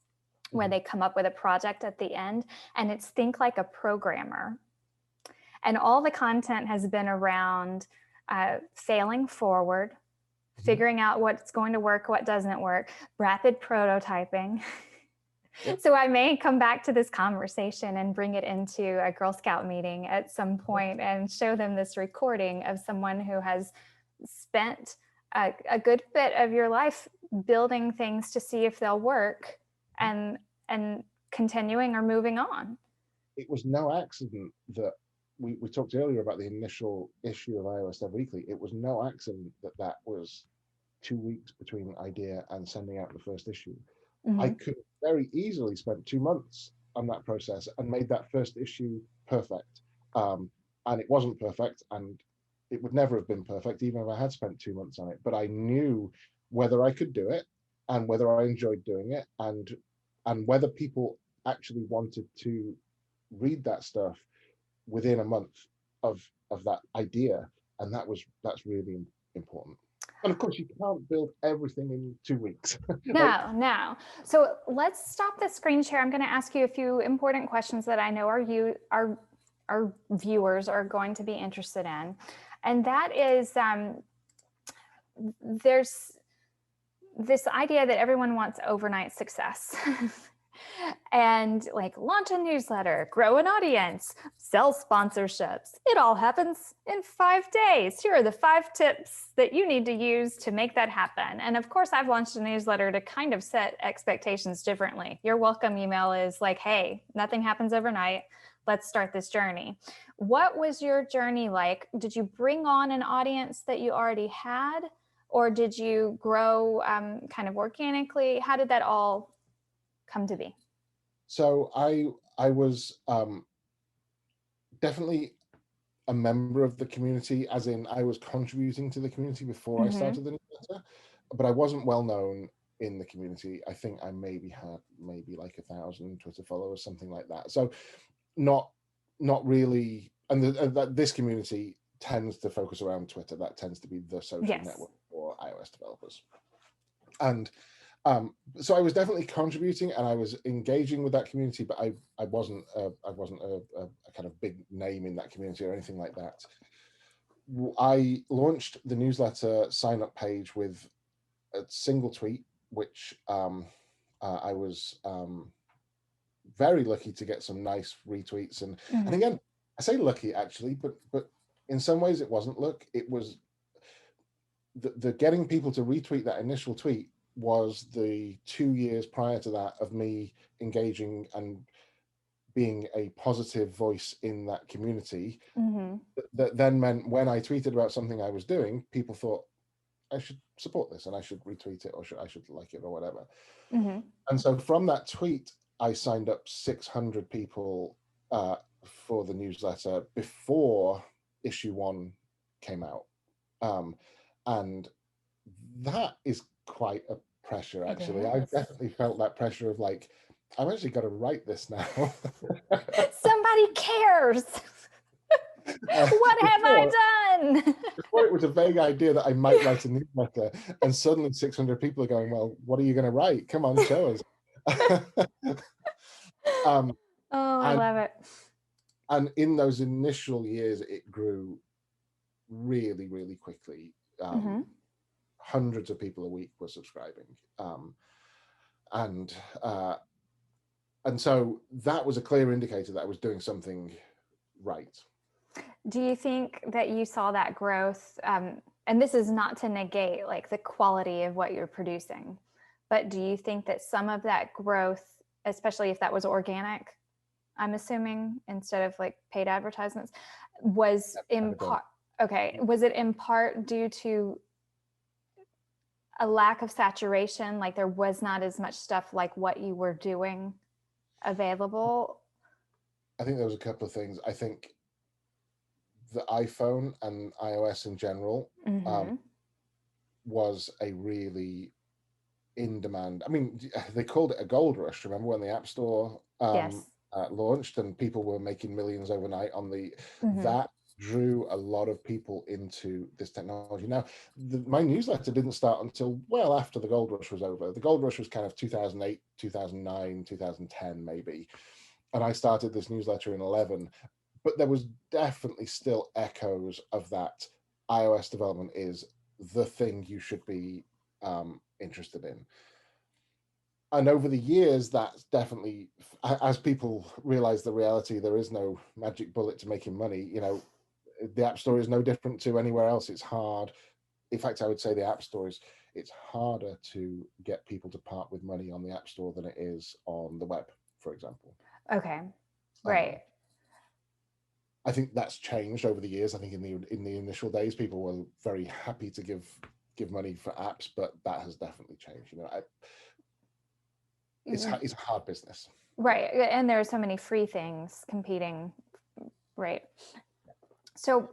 where Mhm. they come up with a project at the end, and it's think like a programmer. And all the content has been around failing forward, Mhm. figuring out what's going to work, what doesn't work, rapid prototyping. Yep. So I may come back to this conversation and bring it into a Girl Scout meeting at some point and show them this recording of someone who has spent a good bit of your life building things to see if they'll work, and continuing or moving on. It was no accident that we talked earlier about the initial issue of iOS Dev Weekly. It was no accident that that was 2 weeks between idea and sending out the first issue. I Mm-hmm. could very easily spent 2 months on that process and made that first issue perfect. And it wasn't perfect, and it would never have been perfect even if I had spent 2 months on it. But I knew whether I could do it, and whether I enjoyed doing it, and whether people actually wanted to read that stuff within a month of that idea, and that's really important. And of course, you can't build everything in 2 weeks. Like, No, no. So let's stop the screen share. I'm going to ask you a few important questions that I know our viewers are going to be interested in, and that is there's this idea that everyone wants overnight success. And like launch a newsletter, grow an audience, sell sponsorships. It all happens in 5 days. Here are the 5 tips that you need to use to make that happen. And of course, I've launched a newsletter to kind of set expectations differently. Your welcome email is like, hey, nothing happens overnight. Let's start this journey. What was your journey like? Did you bring on an audience that you already had? Or did you grow kind of organically? How did that all come to be? so I was definitely a member of the community, as in I was contributing to the community before I Mm-hmm. started the newsletter, but I wasn't well known in the community. I think I maybe had maybe like 1,000 Twitter followers, something like that. So not not really. And this community tends to focus around Twitter. That tends to be the social Yes. network for iOS developers. And so I was definitely contributing, and I was engaging with that community, but I wasn't a kind of big name in that community or anything like that. I launched the newsletter sign up page with a single tweet, which I was very lucky to get some nice retweets, and Mm-hmm. again, I say lucky actually, but in some ways it wasn't luck. It was the getting people to retweet that initial tweet was the 2 years prior to that of me engaging and being a positive voice in that community. Mm-hmm. That then meant when I tweeted about something I was doing, people thought I should support this and I should retweet it, or I should like it or whatever. Mm-hmm. And so from that tweet, I signed up 600 people for the newsletter before issue 1 came out. And that is quite a pressure, It actually. I've is. definitely felt that pressure of like, I've actually got to write this now. Somebody cares. What have Before, I done? before it was a vague idea that I might write a newsletter, and suddenly 600 people are going, well, what are you going to write? Come on, show us. um, Oh, I and, love it. and in those initial years, it grew really, really quickly. Mm-hmm. Hundreds of people a week were subscribing. And so that was a clear indicator that I was doing something right. Do you think that you saw that growth? And this is not to negate like the quality of what you're producing, but do you think that some of that growth, especially if that was organic, I'm assuming instead of like paid advertisements, was in part, okay, was it in part due to a lack of saturation? Like there was not as much stuff like what you were doing available? I think there was a couple of things. I think the iPhone and iOS in general Mm-hmm. was a really in demand. I mean, they called it a gold rush. Remember when the App Store Yes. launched and people were making millions overnight on the Mm-hmm. that drew a lot of people into this technology. Now, my newsletter didn't start until well after the gold rush was over. The gold rush was kind of 2008, 2009, 2010 maybe, and I started this newsletter in 11. But there was definitely still echoes of that. iOS development is the thing you should be interested in. And over the years, that's definitely, as people realize the reality, there is no magic bullet to making money. You know, the App Store is no different to anywhere else. It's hard. In fact, I would say the App Store is, it's harder to get people to part with money on the App Store than it is on the web, for example. Okay. Right. I think that's changed over the years. I think in the initial days, people were very happy to give money for apps, but that has definitely changed. You know, it's a hard business. Right. And there are so many free things competing. Right. So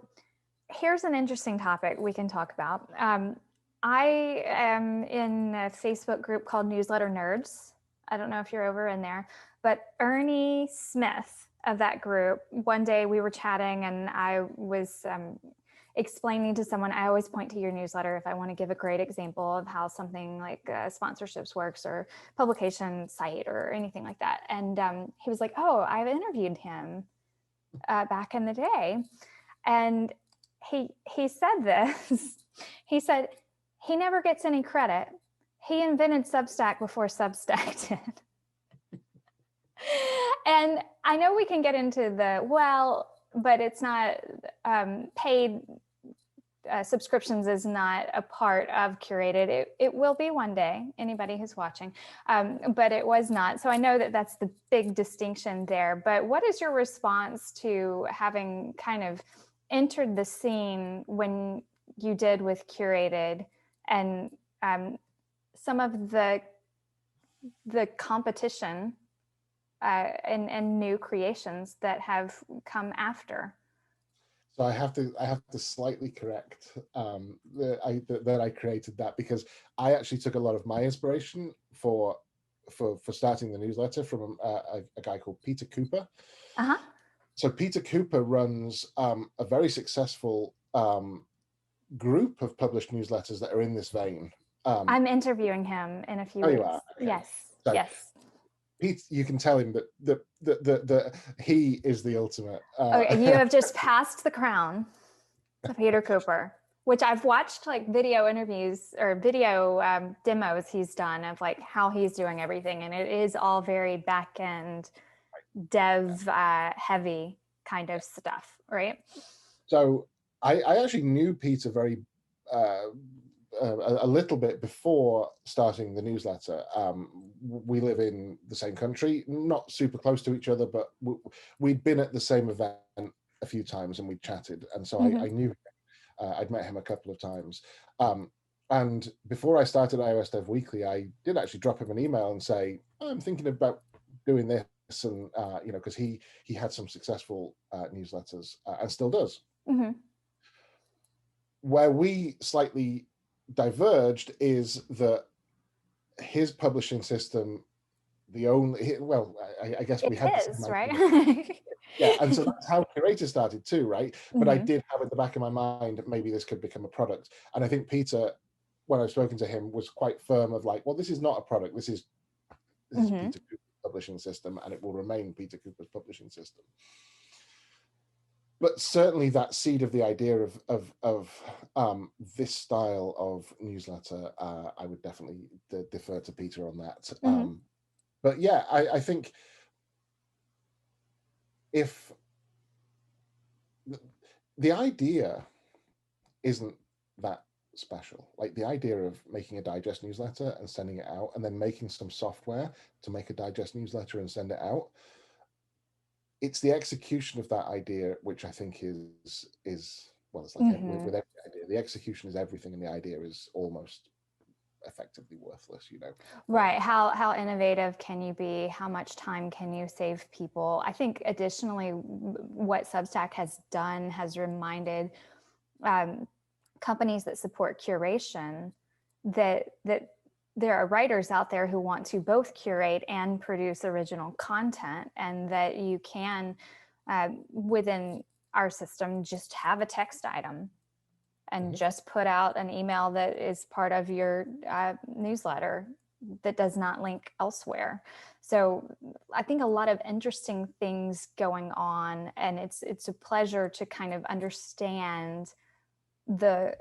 here's an interesting topic we can talk about. I am in a Facebook group called Newsletter Nerds. I don't know if you're over in there, but Ernie Smith of that group, one day we were chatting and I was explaining to someone, I always point to your newsletter if I want to give a great example of how something like sponsorships works or publication site or anything like that. And he was like, oh, I've interviewed him back in the day. And he said this. He said he never gets any credit. He invented Substack before Substack did. And I know we can get into the but it's not paid. Subscriptions is not a part of Curated. It will be one day, anybody who's watching, but it was not. So I know that that's the big distinction there. But what is your response to having kind of entered the scene when you did with Curated and some of the competition and new creations that have come after? So I have to slightly correct that I created that, because I actually took a lot of my inspiration for starting the newsletter from a guy called Peter Cooper. Uh-huh. So Peter Cooper runs a very successful group of published newsletters that are in this vein. I'm interviewing him in a few weeks. You are? Okay. Yes. So, yes. Pete, you can tell him that he is the ultimate. Okay, you have just passed the crown to Peter Cooper, which I've watched like video interviews or video demos he's done of like how he's doing everything, and it is all very back end dev heavy kind of stuff, right? So I actually knew Peter very a little bit before starting the newsletter. We live in the same country, not super close to each other, but we'd been at the same event a few times and we chatted. And so I knew I'd met him a couple of times. And before I started iOS Dev Weekly, I did actually drop him an email and say, I'm thinking about doing this. and because he had some successful newsletters and still does. Mm-hmm. Where we slightly diverged is that his publishing system, I guess we It's had the same his, idea. right? Yeah, and so that's how Curated started too, right? But I Mm-hmm. did have at the back of my mind maybe this could become a product, and I think Peter, when I've spoken to him, was quite firm of like, well, this is not a product. This is Mm-hmm. Peter Cooper's publishing system, and it will remain Peter Cooper's publishing system. But certainly that seed of the idea of this style of newsletter, I would definitely defer to Peter on that. Mm-hmm. But yeah, I think if the idea isn't that special, like the idea of making a digest newsletter and sending it out, and then making some software to make a digest newsletter and send it out, it's the execution of that idea which I think is well, it's like Mm-hmm. with every idea, the execution is everything, and the idea is almost effectively worthless. Right. How innovative can you be? How much time can you save people? I think additionally, what Substack has done has reminded um, companies that support curation that there are writers out there who want to both curate and produce original content, and that you can within our system just have a text item and just put out an email that is part of your newsletter that does not link elsewhere. So I think a lot of interesting things going on, and it's a pleasure to kind of understand the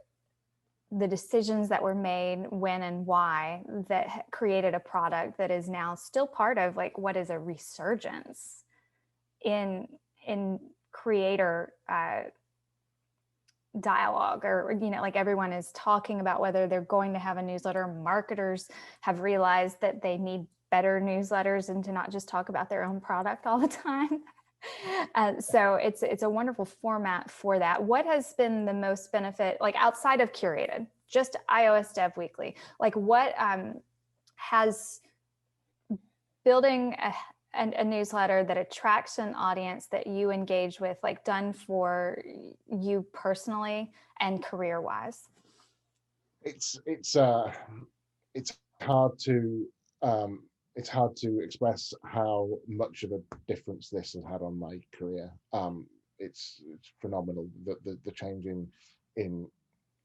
decisions that were made when and why that created a product that is now still part of like what is a resurgence in creator dialogue, or like everyone is talking about whether they're going to have a newsletter. Marketers have realized that they need better newsletters and to not just talk about their own product all the time. So it's a wonderful format for that. What has been the most benefit, like outside of Curated, just iOS Dev Weekly, like what has building a newsletter that attracts an audience that you engage with, like done for you personally and career wise? It's hard to it's hard to express how much of a difference this has had on my career. It's phenomenal, the change in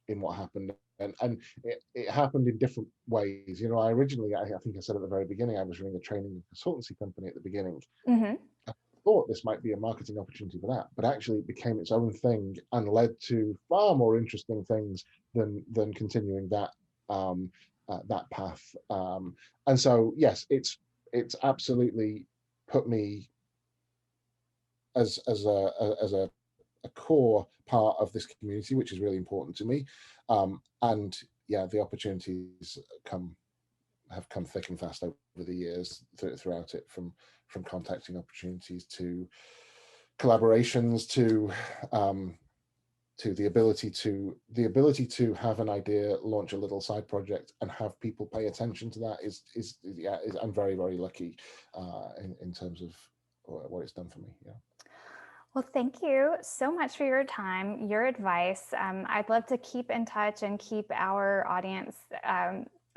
what happened, and it happened in different ways. I originally, I think I said at the very beginning, I was running a training and consultancy company at the beginning. Mm-hmm. I thought this might be a marketing opportunity for that, but actually it became its own thing and led to far more interesting things than continuing that path. And so yes, it's absolutely put me as a core part of this community, which is really important to me. And yeah, the opportunities have come thick and fast over the years throughout it, from contacting opportunities to collaborations to the ability to have an idea, launch a little side project, and have people pay attention to that is I'm very, very lucky in terms of what it's done for me. Yeah. Well, thank you so much for your time, your advice. I'd love to keep in touch and keep our audience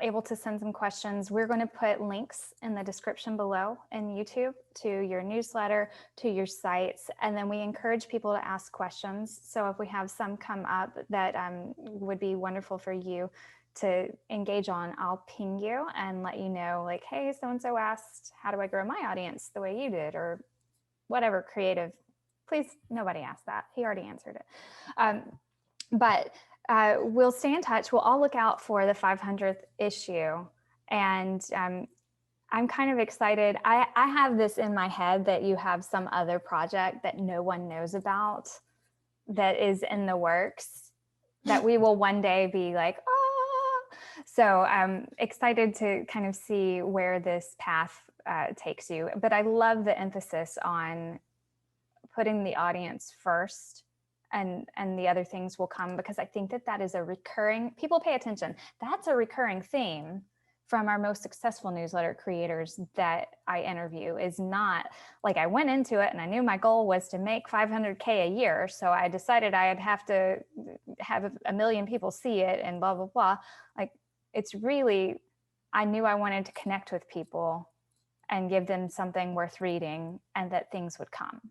able to send some questions. We're going to put links in the description below in YouTube to your newsletter, to your sites, and then we encourage people to ask questions. So if we have some come up that would be wonderful for you to engage on, I'll ping you and let you know, like, hey, so-and-so asked, how do I grow my audience the way you did, or whatever creative. Please, nobody asked that. He already answered it. But we'll stay in touch. We'll all look out for the 500th issue. And I'm kind of excited. I have this in my head that you have some other project that no one knows about that is in the works that we will one day be like, ah. So I'm excited to kind of see where this path takes you. But I love the emphasis on putting the audience first, and the other things will come, because I think that is a recurring, people pay attention. That's a recurring theme from our most successful newsletter creators that I interview is not like I went into it and I knew my goal was to make 500K a year. So I decided I'd have to have a million people see it and blah, blah, blah. Like it's really, I knew I wanted to connect with people and give them something worth reading and that things would come.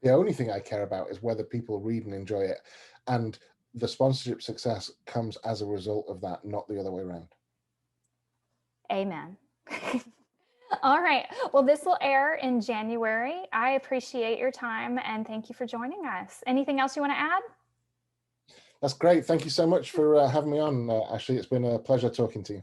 The only thing I care about is whether people read and enjoy it. And the sponsorship success comes as a result of that, not the other way around. Amen. All right. Well, this will air in January. I appreciate your time and thank you for joining us. Anything else you want to add? That's great. Thank you so much for having me on, Ashley. It's been a pleasure talking to you.